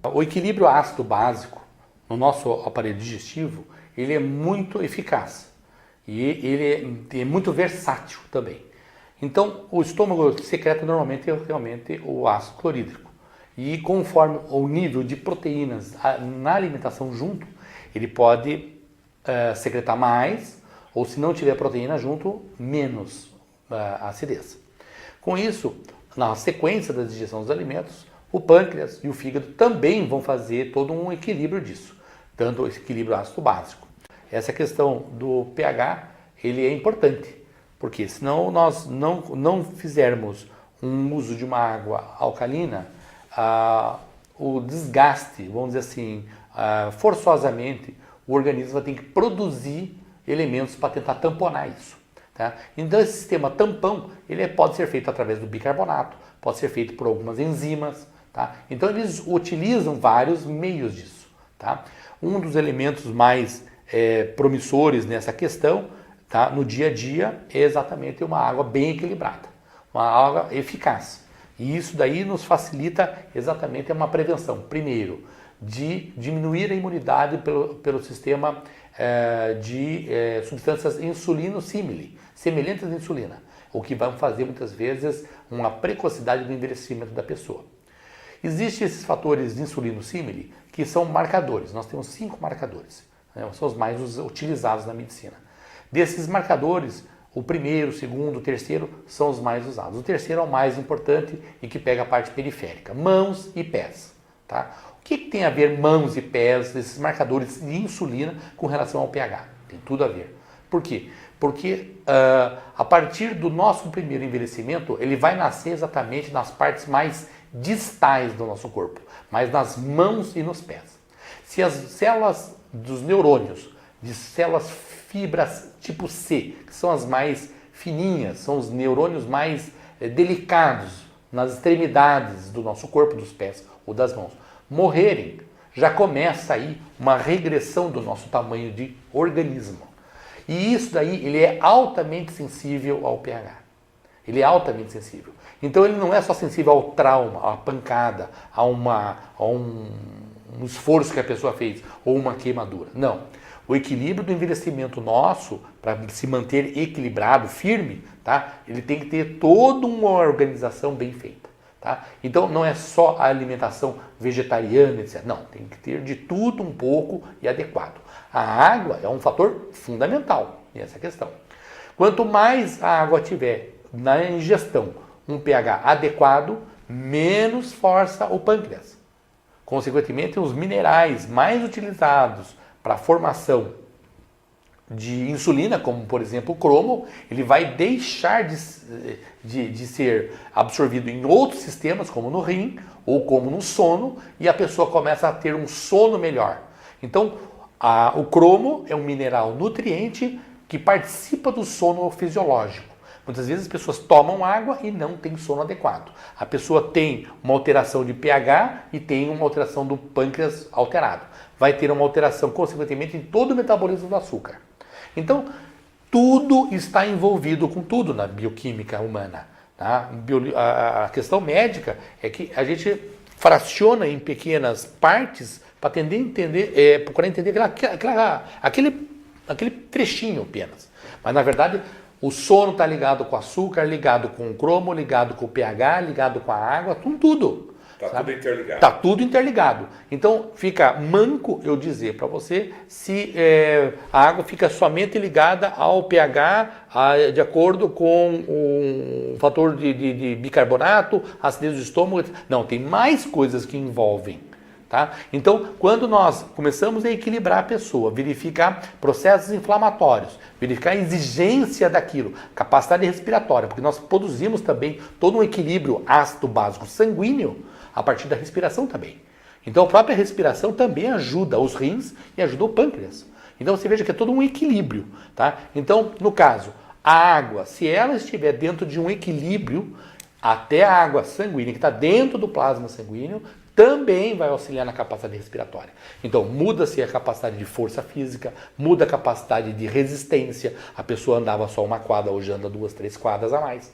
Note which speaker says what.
Speaker 1: O equilíbrio ácido básico no nosso aparelho digestivo, ele é muito eficaz e ele é muito versátil também. Então, o estômago secreta normalmente realmente o ácido clorídrico. E conforme o nível de proteínas na alimentação junto, ele pode secretar mais, ou se não tiver proteína junto, menos acidez. Com isso, na sequência da digestão dos alimentos, o pâncreas e o fígado também vão fazer todo um equilíbrio disso, dando esse equilíbrio ácido básico. Essa questão do pH, ele é importante, porque senão nós não fizermos um uso de uma água alcalina, o desgaste, vamos dizer assim, forçosamente, o organismo vai ter que produzir elementos para tentar tamponar isso. Tá? Então esse sistema tampão, ele pode ser feito através do bicarbonato, pode ser feito por algumas enzimas. Tá? Então eles utilizam vários meios disso. Tá? Um dos elementos mais promissores nessa questão, tá, no dia a dia, é exatamente uma água bem equilibrada, uma água eficaz. E isso daí nos facilita exatamente uma prevenção, primeiro, de diminuir a imunidade pelo sistema de substâncias insulino-símile, semelhantes à insulina, o que vai fazer muitas vezes uma precocidade do envelhecimento da pessoa. Existem esses fatores de insulino-símile que são marcadores, nós temos 5 marcadores, né? São os mais utilizados na medicina. Desses marcadores, o primeiro, o segundo, o terceiro são os mais usados. O terceiro é o mais importante e que pega a parte periférica, mãos e pés. Tá? O que tem a ver mãos e pés, esses marcadores de insulina com relação ao pH? Tem tudo a ver. Por quê? Porque a partir do nosso primeiro envelhecimento, ele vai nascer exatamente nas partes mais distais do nosso corpo, mas nas mãos e nos pés. Se as células dos neurônios, de células fibras tipo C, que são as mais fininhas, são os neurônios mais delicados nas extremidades do nosso corpo, dos pés ou das mãos, morrerem, já começa aí uma regressão do nosso tamanho de organismo. E isso daí, ele é altamente sensível ao pH. Ele é altamente sensível. Então ele não é só sensível ao trauma, à pancada, a um esforço que a pessoa fez, ou uma queimadura. Não. O equilíbrio do envelhecimento nosso, para se manter equilibrado, firme, tá? Ele tem que ter toda uma organização bem feita. Tá? Então não é só a alimentação vegetariana, etc. Não, tem que ter de tudo um pouco e adequado. A água é um fator fundamental nessa questão. Quanto mais a água tiver na ingestão um pH adequado, menos força o pâncreas. Consequentemente, os minerais mais utilizados para a formação de insulina, como por exemplo o cromo, ele vai deixar de ser absorvido em outros sistemas, como no rim ou como no sono, e a pessoa começa a ter um sono melhor. Então, o cromo é um mineral nutriente que participa do sono fisiológico. Muitas vezes as pessoas tomam água e não têm sono adequado. A pessoa tem uma alteração de pH e tem uma alteração do pâncreas alterado. Vai ter uma alteração, consequentemente, em todo o metabolismo do açúcar. Então, tudo está envolvido com tudo na bioquímica humana. Tá? A questão médica é que a gente fraciona em pequenas partes para tentar entender, procurar entender aquele trechinho apenas. Mas, na verdade, o sono está ligado com o açúcar, ligado com o cromo, ligado com o pH, ligado com a água, com tudo.
Speaker 2: Está tudo interligado.
Speaker 1: Está tudo interligado. Então fica manco eu dizer para você se a água fica somente ligada ao pH de acordo com o fator de bicarbonato, acidez do estômago. Não, tem mais coisas que envolvem. Tá? Então, quando nós começamos a equilibrar a pessoa, verificar processos inflamatórios, verificar a exigência daquilo, capacidade respiratória, porque nós produzimos também todo um equilíbrio ácido básico sanguíneo a partir da respiração também. Então, a própria respiração também ajuda os rins e ajuda o pâncreas. Então, você veja que é todo um equilíbrio. Tá? Então, no caso, a água, se ela estiver dentro de um equilíbrio, até a água sanguínea, que está dentro do plasma sanguíneo, também vai auxiliar na capacidade respiratória. Então, muda-se a capacidade de força física, muda a capacidade de resistência. A pessoa andava só uma quadra, hoje anda 2, 3 quadras a mais.